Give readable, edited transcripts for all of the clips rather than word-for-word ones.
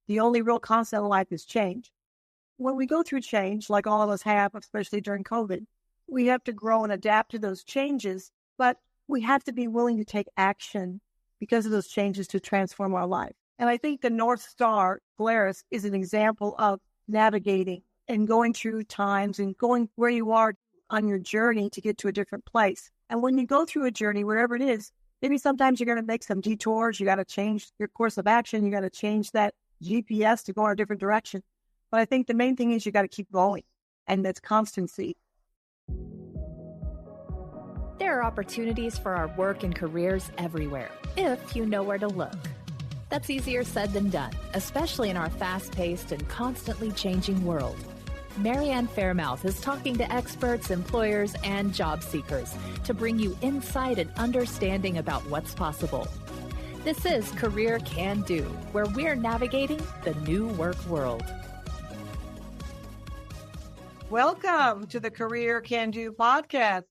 The only real constant in life is change. When we go through change, like all of us have, especially during COVID, we have to grow and adapt to those changes, but we have to be willing to take action because of those changes to transform our life. And I think the North Star, Polaris, is an example of navigating and going through times and going where you are on your journey to get to a different place. And when you go through a journey, wherever it is, maybe sometimes you're going to make some detours. You got to change your course of action. You got to change that GPS to go in a different direction. But I think the main thing is you got to keep going, and that's constancy. There are opportunities for our work and careers everywhere, if you know where to look. That's easier said than done, especially in our fast-paced and constantly changing world. Mary Ann Faremouth is talking to experts, employers, and job seekers to bring you insight and understanding about what's possible. This is Career Can Do, where we're navigating the new work world. Welcome to the Career Can Do podcast,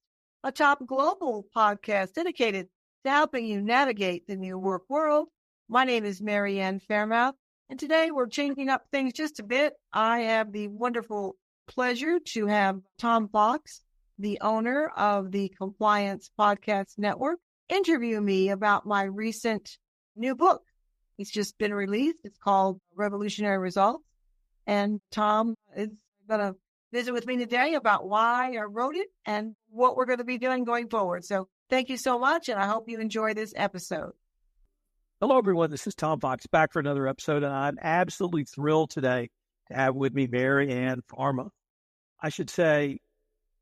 a top global podcast dedicated to helping you navigate the new work world. My name is Mary Ann Faremouth, and today we're changing up things just a bit. I have the wonderful pleasure to have Tom Fox, the owner of the Compliance Podcast Network, interview me about my recent new book. It's just been released. It's called Revolutionary Results. And Tom is going to visit with me today about why I wrote it and what we're going to be doing going forward. So thank you so much, and I hope you enjoy this episode. Hello, everyone. This is Tom Fox back for another episode, and I'm absolutely thrilled today to have with me Mary Ann Faremouth. I should say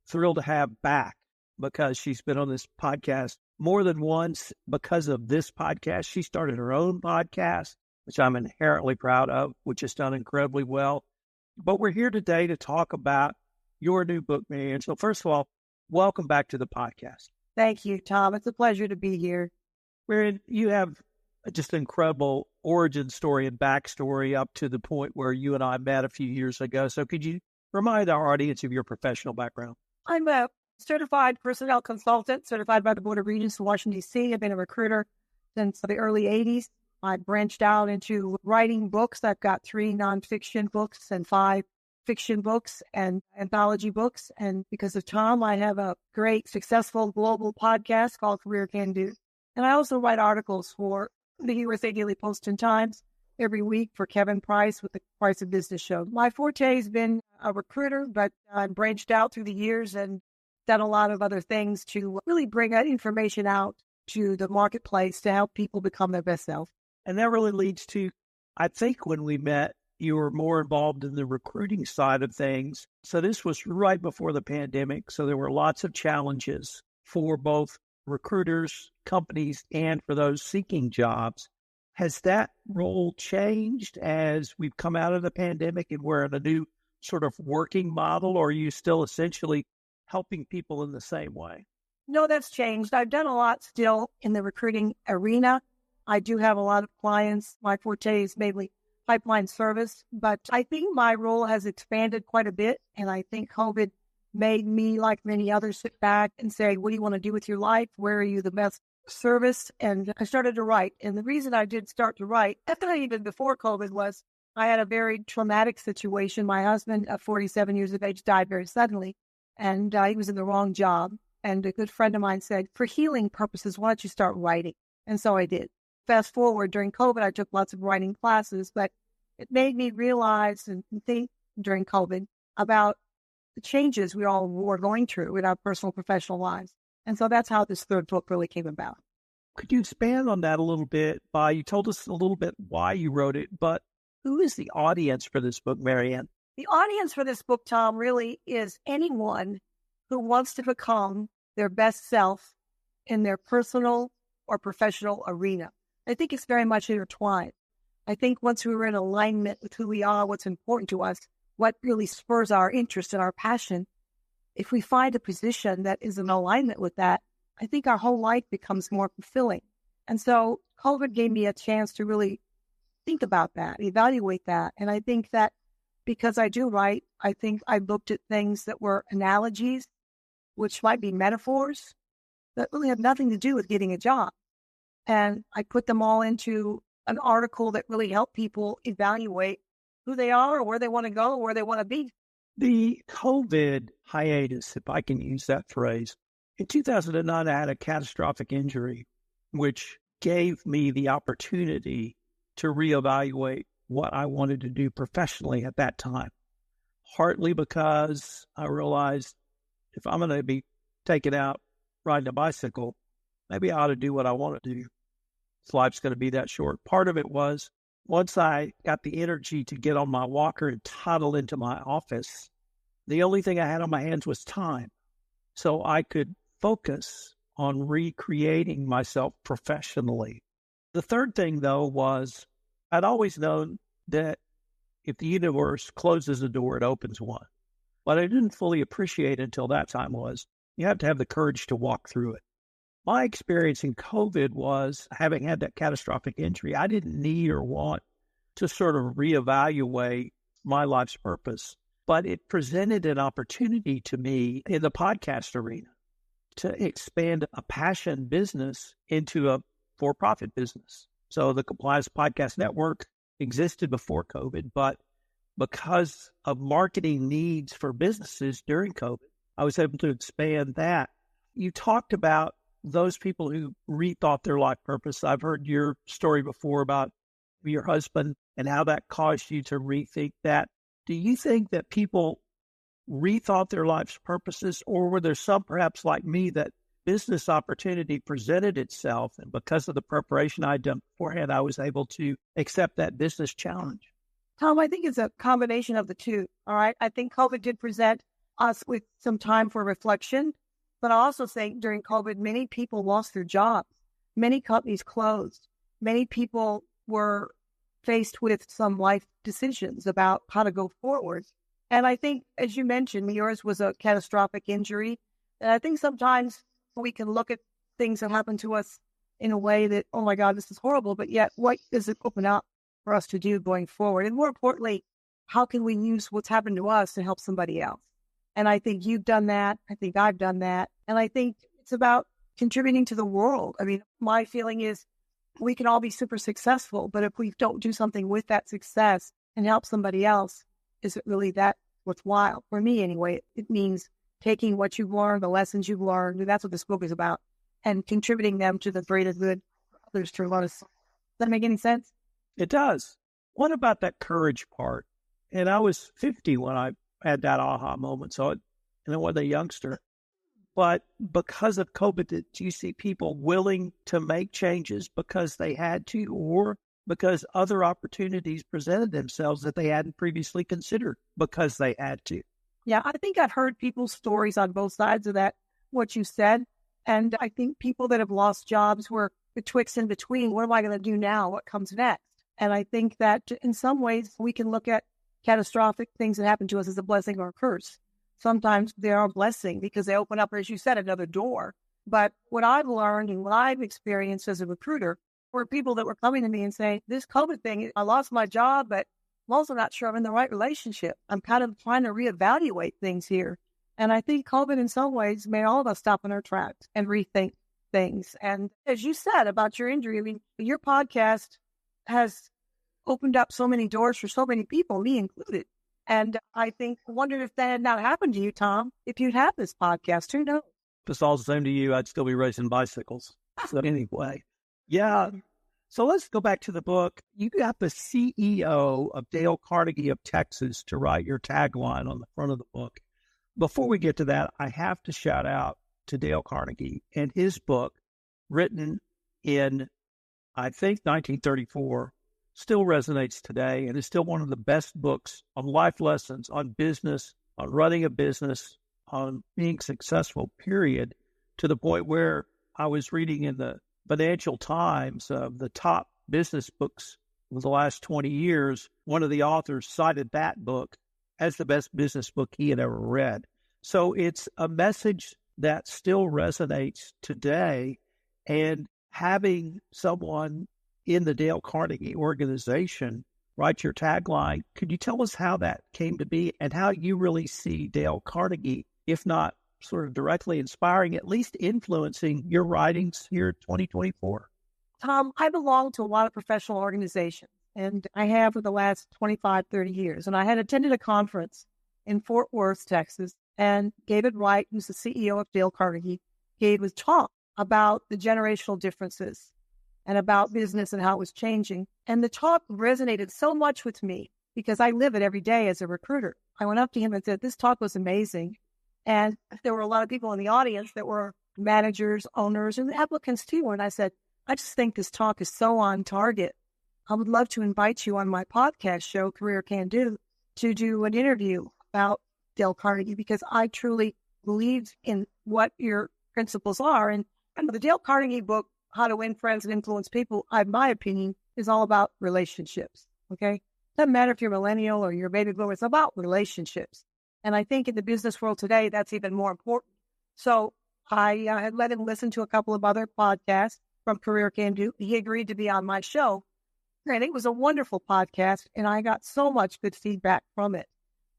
thrilled to have back because she's been on this podcast more than once because of this podcast. She started her own podcast, which I'm inherently proud of, which has done incredibly well. But we're here today to talk about your new book, Mary Ann. So first of all, welcome back to the podcast. Thank you, Tom. It's a pleasure to be here. Mary Ann, you have just an incredible origin story and backstory up to the point where you and I met a few years ago. So could you remind our audience of your professional background? I'm a certified personnel consultant, certified by the Board of Regents in Washington, D.C. I've been a recruiter since the early 80s. I branched out into writing books. I've got 3 nonfiction books and 5 fiction books and anthology books. And because of Tom, I have a great, successful global podcast called Career Can Do. And I also write articles for the USA Daily Post and Times every week for Kevin Price with the Price of Business show. My forte has been a recruiter, but I've branched out through the years and done a lot of other things to really bring that information out to the marketplace to help people become their best self. And that really leads to, I think when we met, you were more involved in the recruiting side of things. So this was right before the pandemic. So there were lots of challenges for both recruiters, companies, and for those seeking jobs. Has that role changed as we've come out of the pandemic and we're in a new sort of working model, or are you still essentially helping people in the same way? No, that's changed. I've done a lot still in the recruiting arena. I do have a lot of clients. My forte is mainly pipeline service, but I think my role has expanded quite a bit. And I think COVID made me, like many others, sit back and say, what do you want to do with your life? Where are you the best service? And I started to write. And the reason I did start to write, definitely even before COVID, was I had a very traumatic situation. My husband, at 47 years of age, died very suddenly, and he was in the wrong job. And a good friend of mine said, for healing purposes, why don't you start writing? And so I did. Fast forward, during COVID, I took lots of writing classes, but it made me realize and think during COVID about the changes we all were going through in our personal, professional lives. And so that's how this third book really came about. Could you expand on that a little bit? You told us a little bit why you wrote it, but who is the audience for this book, Mary Ann? The audience for this book, Tom, really is anyone who wants to become their best self in their personal or professional arena. I think it's very much intertwined. I think once we're in alignment with who we are, what's important to us, what really spurs our interest and our passion, if we find a position that is in alignment with that, I think our whole life becomes more fulfilling. And so COVID gave me a chance to really think about that, evaluate that. And I think that because I do write, I think I looked at things that were analogies, which might be metaphors, that really have nothing to do with getting a job. And I put them all into an article that really helped people evaluate who they are or where they want to go, or where they want to be. The COVID hiatus, if I can use that phrase, in 2009, I had a catastrophic injury, which gave me the opportunity to reevaluate what I wanted to do professionally at that time. Partly because I realized if I'm going to be taken out riding a bicycle, maybe I ought to do what I want to do. Life's going to be that short. Part of it was once I got the energy to get on my walker and toddle into my office, the only thing I had on my hands was time. So I could focus on recreating myself professionally. The third thing, though, was I'd always known that if the universe closes a door, it opens one. What I didn't fully appreciate until that time was you have to have the courage to walk through it. My experience in COVID was, having had that catastrophic injury, I didn't need or want to sort of reevaluate my life's purpose, but it presented an opportunity to me in the podcast arena to expand a passion business into a for-profit business. So the Compliance Podcast Network existed before COVID, but because of marketing needs for businesses during COVID, I was able to expand that. You talked about those people who rethought their life purpose. I've heard your story before about your husband and how that caused you to rethink that. Do you think that people rethought their life's purposes, or were there some, perhaps like me, that business opportunity presented itself, and because of the preparation I'd done beforehand, I was able to accept that business challenge? Tom, I think it's a combination of the two. All right. I think COVID did present us with some time for reflection, but I also think during COVID, many people lost their jobs. Many companies closed. Many people were faced with some life decisions about how to go forward. And I think, as you mentioned, yours was a catastrophic injury. And I think sometimes we can look at things that happen to us in a way that, oh my God, this is horrible. But yet, what does it open up for us to do going forward? And more importantly, how can we use what's happened to us to help somebody else? And I think you've done that. I think I've done that. And I think it's about contributing to the world. I mean, my feeling is we can all be super successful, but if we don't do something with that success and help somebody else, is it really that worthwhile? For me, anyway, it means taking what you've learned, the lessons you've learned, and that's what this book is about, and contributing them to the greater good for others to learn. Does that make any sense? It does. What about that courage part? And I was 50 when I had that aha moment, and I wasn't a youngster. But because of COVID, did you see people willing to make changes because they had to, or because other opportunities presented themselves that they hadn't previously considered because they had to? Yeah, I think I've heard people's stories on both sides of that, what you said. And I think people that have lost jobs were betwixt and between. What am I going to do now? What comes next? And I think that in some ways we can look at catastrophic things that happen to us as a blessing or a curse. Sometimes they are a blessing because they open up, as you said, another door. But what I've learned and what I've experienced as a recruiter were people that were coming to me and saying, this COVID thing, I lost my job, but I'm also not sure I'm in the right relationship. I'm kind of trying to reevaluate things here. And I think COVID in some ways made all of us stop in our tracks and rethink things. And as you said about your injury, I mean, your podcast has opened up so many doors for so many people, me included. And I wondered if that had not happened to you, Tom, if you'd have this podcast. Who knows? If it's all the same to you, I'd still be racing bicycles. So anyway, yeah. So let's go back to the book. You got the CEO of Dale Carnegie of Texas to write your tagline on the front of the book. Before we get to that, I have to shout out to Dale Carnegie and his book, written in, I think, 1934, still resonates today and is still one of the best books on life lessons, on business, on running a business, on being successful, period, to the point where I was reading in the Financial Times of the top business books of the last 20 years. One of the authors cited that book as the best business book he had ever read. So it's a message that still resonates today, and having someone in the Dale Carnegie organization write your tagline, could you tell us how that came to be and how you really see Dale Carnegie, if not sort of directly inspiring, at least influencing your writings here in 2024? Tom, I belong to a lot of professional organizations, and I have for the last 25, 30 years. And I had attended a conference in Fort Worth, Texas, and David Wright, who's the CEO of Dale Carnegie, gave a talk about the generational differences and about business and how it was changing. And the talk resonated so much with me because I live it every day as a recruiter. I went up to him and said, this talk was amazing. And there were a lot of people in the audience that were managers, owners, and applicants too. And I said, I just think this talk is so on target. I would love to invite you on my podcast show, Career Can Do, to do an interview about Dale Carnegie because I truly believe in what your principles are. And the Dale Carnegie book, How to Win Friends and Influence People, in my opinion, is all about relationships. Okay? Doesn't matter if you're millennial or you're baby boomer, it's about relationships. And I think in the business world today, that's even more important. So I had let him listen to a couple of other podcasts from Career Can Do. He agreed to be on my show. And it was a wonderful podcast, and I got so much good feedback from it.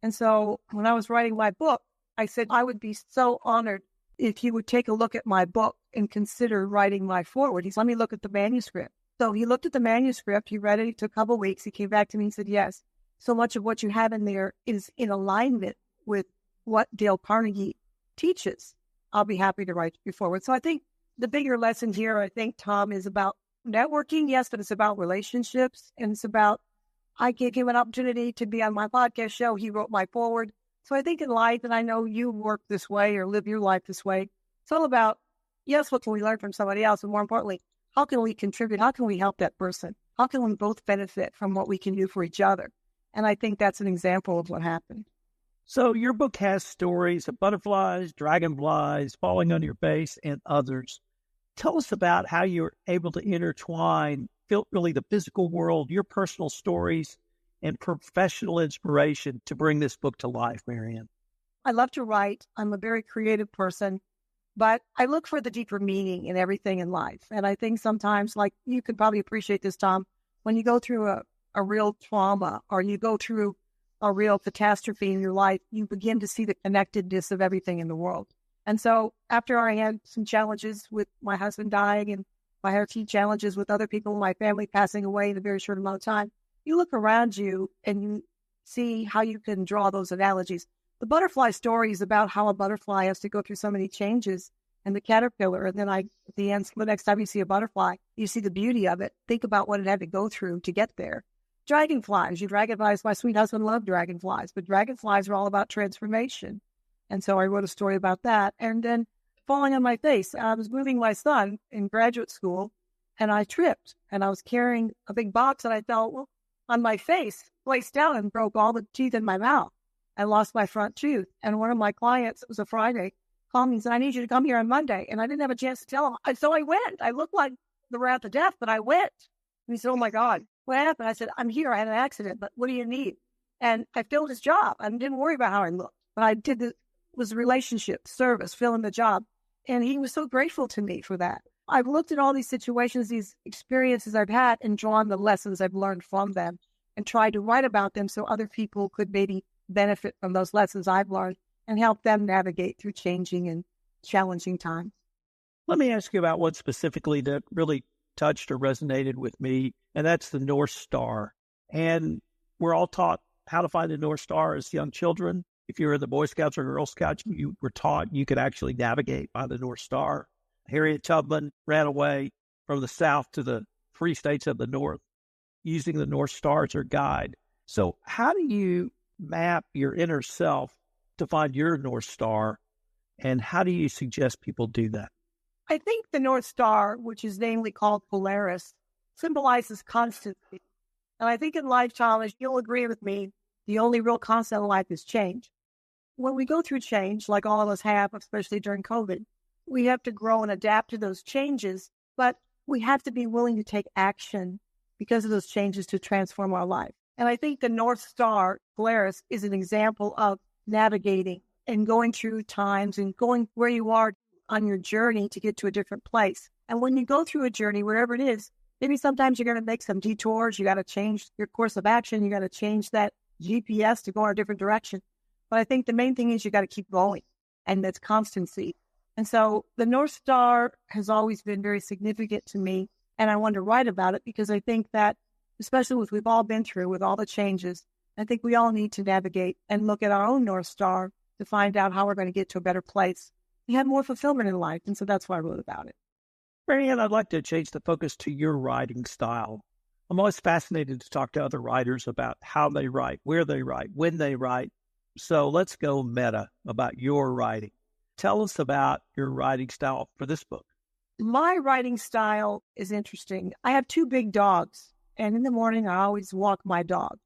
And so when I was writing my book, I said, I would be so honored if you would take a look at my book and consider writing my foreword. He said, let me look at the manuscript. So he looked at the manuscript, he read it, it took a couple of weeks. He came back to me and said, yes, so much of what you have in there is in alignment with what Dale Carnegie teaches. I'll be happy to write your foreword. So I think the bigger lesson here, I think, Tom, is about networking, yes, but it's about relationships. And it's about, I gave him an opportunity to be on my podcast show. He wrote my foreword. So I think in life, and I know you work this way or live your life this way, it's all about, yes, what can we learn from somebody else? And more importantly, how can we contribute? How can we help that person? How can we both benefit from what we can do for each other? And I think that's an example of what happened. So your book has stories of butterflies, dragonflies, falling on your base, and others. Tell us about how you're able to intertwine really the physical world, your personal stories, and professional inspiration to bring this book to life, Mary Ann. I love to write. I'm a very creative person, but I look for the deeper meaning in everything in life. And I think sometimes, like you could probably appreciate this, Tom, when you go through a real trauma or you go through a real catastrophe in your life, you begin to see the connectedness of everything in the world. And so after I had some challenges with my husband dying and I had a few challenges with other people in my family passing away in a very short amount of time, you look around you and you see how you can draw those analogies. The butterfly story is about how a butterfly has to go through so many changes and the caterpillar. And then at the end, the next time you see a butterfly, you see the beauty of it. Think about what it had to go through to get there. Dragonflies, my sweet husband loved dragonflies, but dragonflies are all about transformation. And so I wrote a story about that. And then falling on my face, I was moving my son in graduate school and I tripped and I was carrying a big box and I fell on my face, placed down and broke all the teeth in my mouth. I lost my front tooth. And one of my clients, it was a Friday, called me and said, I need you to come here on Monday. And I didn't have a chance to tell him. So I went. I looked like the wrath of death, but I went. And he said, oh my God, what happened? I said, I'm here. I had an accident, but what do you need? And I filled his job. I didn't worry about how I looked, but I did was relationship, service, filling the job. And he was so grateful to me for that. I've looked at all these situations, these experiences I've had and drawn the lessons I've learned from them and tried to write about them so other people could maybe benefit from those lessons I've learned and help them navigate through changing and challenging times. Let me ask you about one specifically that really touched or resonated with me, and that's the North Star. And we're all taught how to find the North Star as young children. If you were in the Boy Scouts or Girl Scouts, you were taught you could actually navigate by the North Star. Harriet Tubman ran away from the South to the free states of the North using the North Star as her guide. So how do you map your inner self to find your North Star, and how do you suggest people do that? I think the North Star, which is namely called Polaris, symbolizes constancy. And I think in life, Thomas, you'll agree with me, the only real constant in life is change. When we go through change, like all of us have, especially during COVID, we have to grow and adapt to those changes, but we have to be willing to take action because of those changes to transform our life. And I think the North Star, Polaris, is an example of navigating and going through times and going where you are on your journey to get to a different place. And when you go through a journey, wherever it is, maybe sometimes you're going to make some detours. You got to change your course of action. You got to change that GPS to go in a different direction. But I think the main thing is you got to keep going, and that's constancy. And so the North Star has always been very significant to me. and I wanted to write about it because I think that, especially with we've all been through with all the changes, I think we all need to navigate and look at our own North Star to find out how we're going to get to a better place. We have more fulfillment in life, and so that's why I wrote about it. Mary Ann, I'd like to change the focus to your writing style. I'm always fascinated to talk to other writers about how they write, where they write, when they write. So let's go meta about your writing. Tell us about your writing style for this book. My writing style is interesting. I have 2 big dogs, and in the morning I always walk my dog.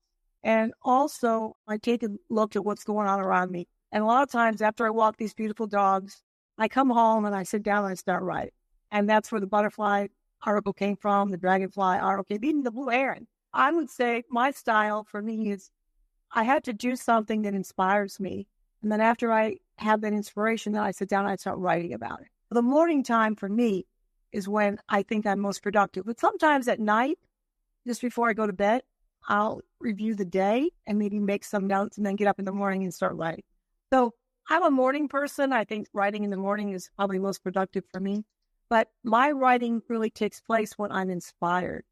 And also I take a look at what's going on around me. And a lot of times after I walk these beautiful dogs, I come home and I sit down and I start writing. And that's where the butterfly article came from, the dragonfly article, even the blue heron. I would say my style for me is I have to do something that inspires me. And then after I have that inspiration, then I sit down and I start writing about it. The morning time for me is when I think I'm most productive. But sometimes at night, just before I go to bed, I'll review the day and maybe make some notes and then get up in the morning and start writing. So I'm a morning person. I think writing in the morning is probably most productive for me. But my writing really takes place when I'm inspired.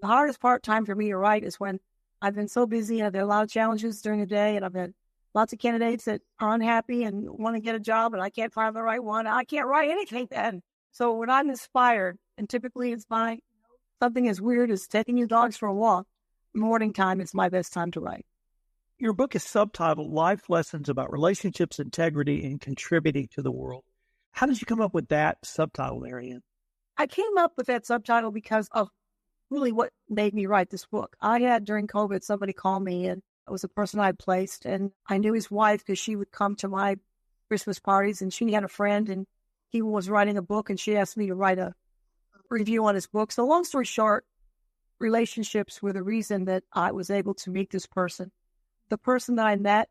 The hardest time for me to write is when I've been so busy. I've had a lot of challenges during the day, and I've had lots of candidates that are unhappy and want to get a job, and I can't find the right one. I can't write anything then. So when I'm inspired, and typically it's by something as weird as taking your dogs for a walk, morning time is my best time to write. Your book is subtitled Life Lessons About Relationships, Integrity, and Contributing to the World. How did you come up with that subtitle, Mary Ann? I came up with that subtitle because of really what made me write this book. I had, during COVID, somebody call me, and it was a person I'd placed, and I knew his wife because she would come to my Christmas parties, and she had a friend, and he was writing a book, and she asked me to write a review on his book. So long story short, relationships were the reason that I was able to meet this person. The person that I met,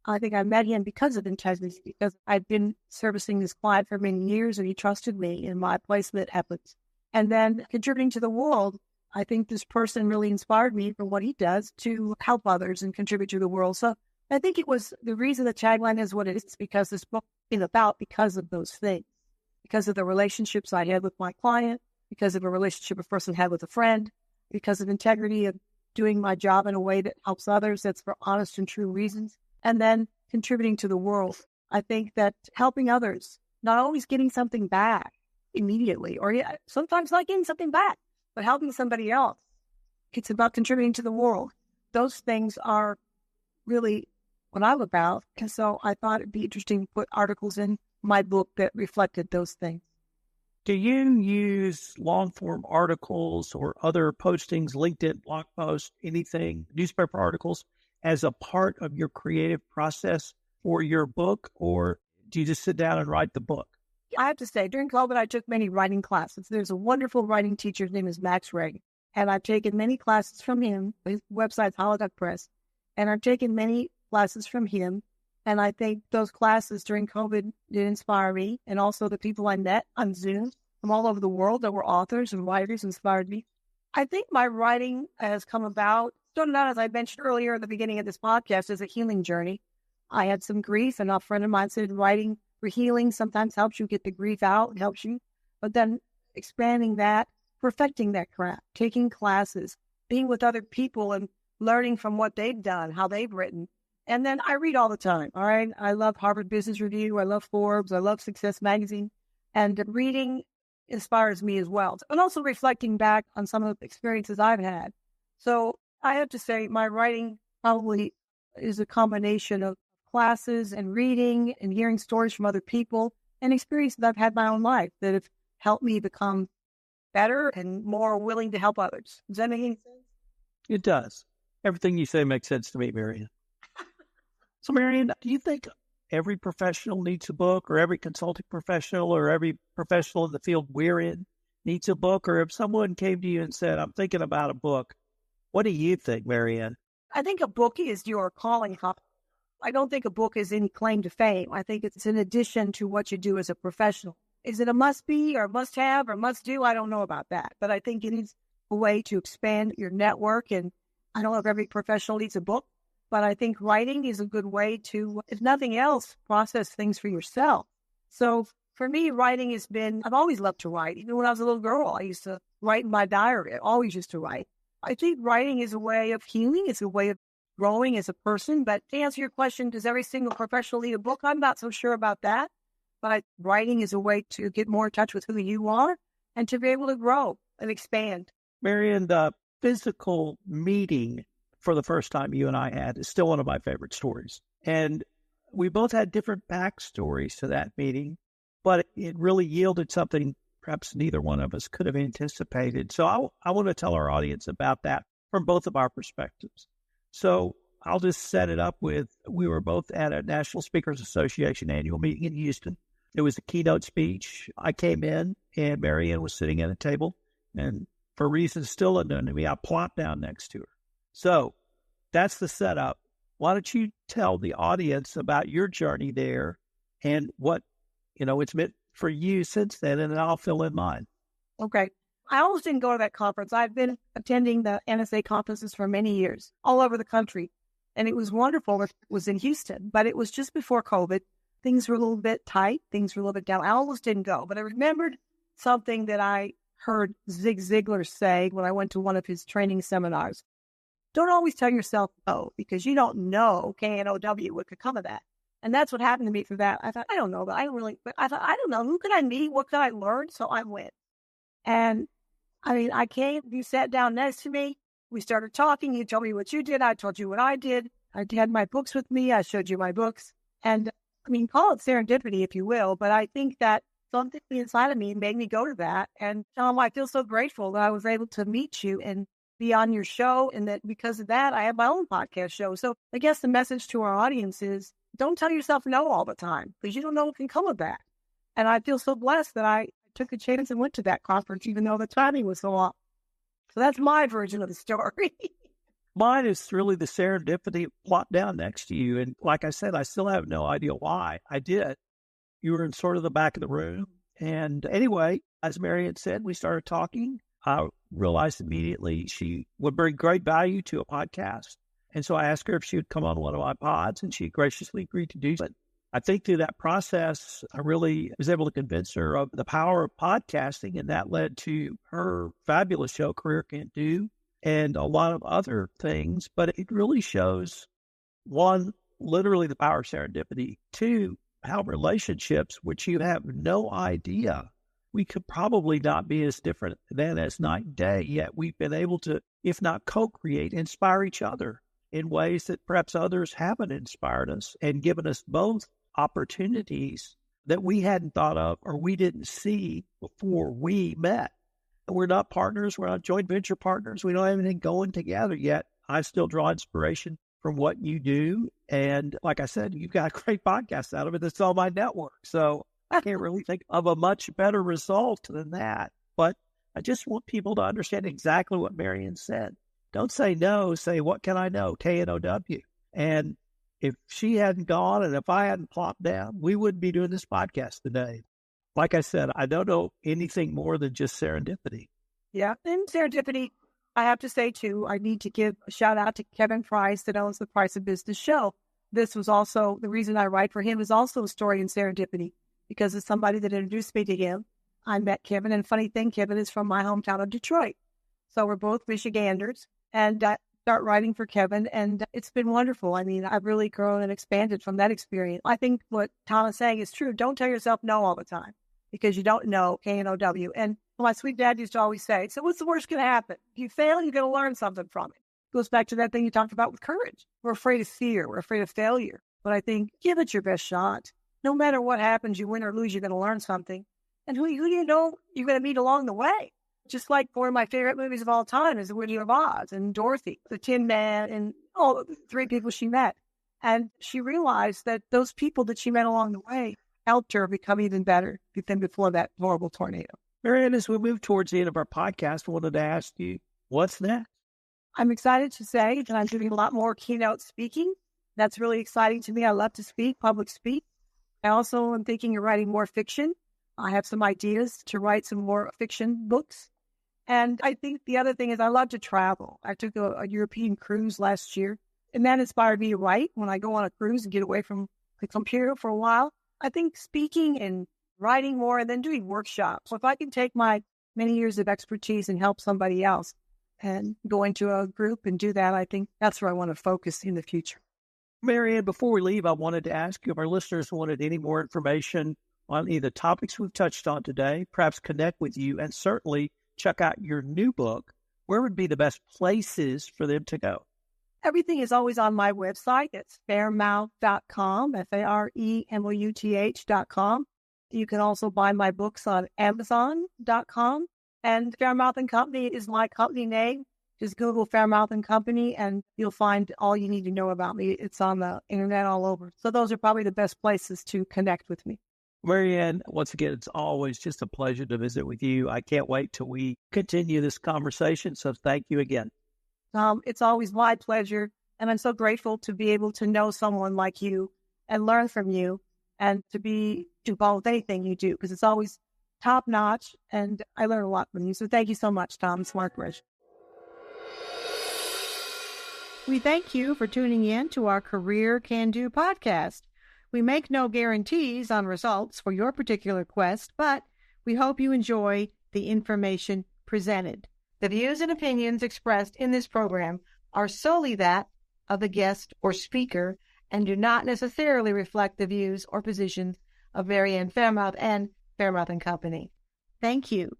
I think I met him because of integrity, because I'd been servicing this client for many years and he trusted me in my placement efforts. And then contributing to the world, I think this person really inspired me for what he does to help others and contribute to the world. So I think it was the reason the tagline is what it is, because this book is about because of those things, because of the relationships I had with my client, because of a relationship a person had with a friend, because of integrity of doing my job in a way that helps others, that's for honest and true reasons. And then contributing to the world. I think that helping others, not always getting something back immediately, or sometimes not getting something back, but helping somebody else. It's about contributing to the world. Those things are really what I'm about. And so I thought it'd be interesting to put articles in my book that reflected those things. Do you use long-form articles or other postings, LinkedIn, blog posts, anything, newspaper articles, as a part of your creative process for your book, or do you just sit down and write the book? I have to say, during COVID, I took many writing classes. There's a wonderful writing teacher. His name is Max Reagan, and I've taken many classes from him. His website's Holoduck Press, and I've taken many classes from him. And I think those classes during COVID did inspire me, and also the people I met on Zoom from all over the world that were authors and writers inspired me. I think my writing has come about, started out, as I mentioned earlier at the beginning of this podcast, as a healing journey. I had some grief, and a friend of mine said writing for healing sometimes helps you get the grief out, and helps you. But then expanding that, perfecting that craft, taking classes, being with other people and learning from what they've done, how they've written. And then I read all the time, all right? I love Harvard Business Review. I love Forbes. I love Success Magazine. And reading inspires me as well. And also reflecting back on some of the experiences I've had. So I have to say my writing probably is a combination of classes and reading and hearing stories from other people and experiences I've had in my own life that have helped me become better and more willing to help others. Does that make any sense? It does. Everything you say makes sense to me, Mary Ann. So, Mary Ann, do you think every professional needs a book, or every consulting professional, or every professional in the field we're in needs a book? Or if someone came to you and said, I'm thinking about a book, what do you think, Mary Ann? I think a book is your calling. I don't think a book is any claim to fame. I think it's in addition to what you do as a professional. Is it a must be or must have or must do? I don't know about that. But I think it is a way to expand your network. And I don't know if every professional needs a book, but I think writing is a good way to, if nothing else, process things for yourself. So For me, writing has been, I've always loved to write. Even when I was a little girl, I used to write in my diary. I always used to write. I think writing is a way of healing. It's a way of growing as a person. But to answer your question, does every single professional need a book? I'm not so sure about that. But writing is a way to get more in touch with who you are and to be able to grow and expand. Mary Ann, the physical meeting for the first time you and I had is still one of my favorite stories. And we both had different backstories to that meeting, but it really yielded something perhaps neither one of us could have anticipated. So I want to tell our audience about that from both of our perspectives. So I'll just set it up with, we were both at a National Speakers Association annual meeting in Houston. It was a keynote speech. I came in and Mary Ann was sitting at a table, and for reasons still unknown to me, I plopped down next to her. So that's the setup. Why don't you tell the audience about your journey there and what, it's meant for you since then, and then I'll fill in mine. Okay. I almost didn't go to that conference. I've been attending the NSA conferences for many years, all over the country. And it was wonderful. It was in Houston, but it was just before COVID. Things were a little bit tight. Things were a little bit down. I almost didn't go, but I remembered something that I heard Zig Ziglar say when I went to one of his training seminars. Don't always tell yourself no, because you don't know, K-N-O-W, what could come of that. And that's what happened to me for that. I thought, I don't know, but I don't know. Who could I meet? What could I learn? So I went. And I came, you sat down next to me. We started talking. You told me what you did. I told you what I did. I had my books with me. I showed you my books. And call it serendipity, if you will. But I think that something inside of me made me go to that. And Tom, I feel so grateful that I was able to meet you and be on your show. And that because of that, I have my own podcast show. So I guess the message to our audience is don't tell yourself no all the time, because you don't know what can come of that. And I feel so blessed that I took a chance and went to that conference, even though the timing was so off. So that's my version of the story. Mine is really the serendipity plopped down next to you. And like I said, I still have no idea why I did. You were in sort of the back of the room. And anyway, as Mary Ann said, we started talking. I realized immediately she would bring great value to a podcast. And so I asked her if she would come on one of my pods, and she graciously agreed to do so. I think through that process, I really was able to convince her of the power of podcasting, and that led to her fabulous show, Career Can't Do, and a lot of other things. But it really shows, one, literally the power of serendipity. Two, how relationships, which you have no idea, we could probably not be as different than as night and day, yet we've been able to, if not co-create, inspire each other in ways that perhaps others haven't inspired us and given us both opportunities that we hadn't thought of or we didn't see before we met. And we're not partners. We're not joint venture partners. We don't have anything going together yet. I still draw inspiration from what you do. And like I said, you've got a great podcast out of it that's on my network. So I can't really think of a much better result than that. But I just want people to understand exactly what Mary Ann said. Don't say no, say, what can I know? K-N-O-W. And if she hadn't gone and if I hadn't plopped down, we wouldn't be doing this podcast today. Like I said, I don't know anything more than just serendipity. Yeah. And serendipity, I have to say, too, I need to give a shout out to Kevin Price that owns the Price of Business show. This was also the reason I write for him is also a story in serendipity, because it's somebody that introduced me to him. I met Kevin, and funny thing, Kevin is from my hometown of Detroit. So we're both Michiganders, and I start writing for Kevin, and it's been wonderful. I've really grown and expanded from that experience. I think what Tom is saying is true. Don't tell yourself no all the time, because you don't know, K-N-O-W. And my sweet dad used to always say, so what's the worst going to happen? If you fail, you're going to learn something from it. Goes back to that thing you talked about with courage. We're afraid of fear. We're afraid of failure. But I think give it your best shot. No matter what happens, you win or lose, you're going to learn something. And who do you know you're going to meet along the way? Just like one of my favorite movies of all time is The Wizard of Oz and Dorothy, the Tin Man, and all the three people she met. And she realized that those people that she met along the way helped her become even better than before that horrible tornado. Mary Ann, as we move towards the end of our podcast, I wanted to ask you, what's next? I'm excited to say that I'm doing a lot more keynote speaking. That's really exciting to me. I love to speak, public speak. I also am thinking of writing more fiction. I have some ideas to write some more fiction books. And I think the other thing is I love to travel. I took a European cruise last year, and that inspired me to write when I go on a cruise and get away from the computer for a while. I think speaking and writing more, and then doing workshops. So if I can take my many years of expertise and help somebody else and go into a group and do that, I think that's where I want to focus in the future. Mary Ann, before we leave, I wanted to ask you if our listeners wanted any more information on any of the topics we've touched on today, perhaps connect with you, and certainly check out your new book, where would be the best places for them to go? Everything is always on my website. It's faremouth.com, FAREMOUTH.com. You can also buy my books on Amazon.com. And Faremouth and Company is my company name. Just Google Faremouth and Company, and you'll find all you need to know about me. It's on the internet all over. So those are probably the best places to connect with me. Mary Ann, once again, it's always just a pleasure to visit with you. I can't wait till we continue this conversation. So thank you again. It's always my pleasure. And I'm so grateful to be able to know someone like you and learn from you and to be involved with anything you do, because it's always top notch. And I learn a lot from you. So thank you so much, Tom. It's my pleasure. We thank you for tuning in to our Career Can Do podcast. We make no guarantees on results for your particular quest, but we hope you enjoy the information presented. The views and opinions expressed in this program are solely that of the guest or speaker and do not necessarily reflect the views or positions of Mary Ann Faremouth and Faremouth and Company. Thank you.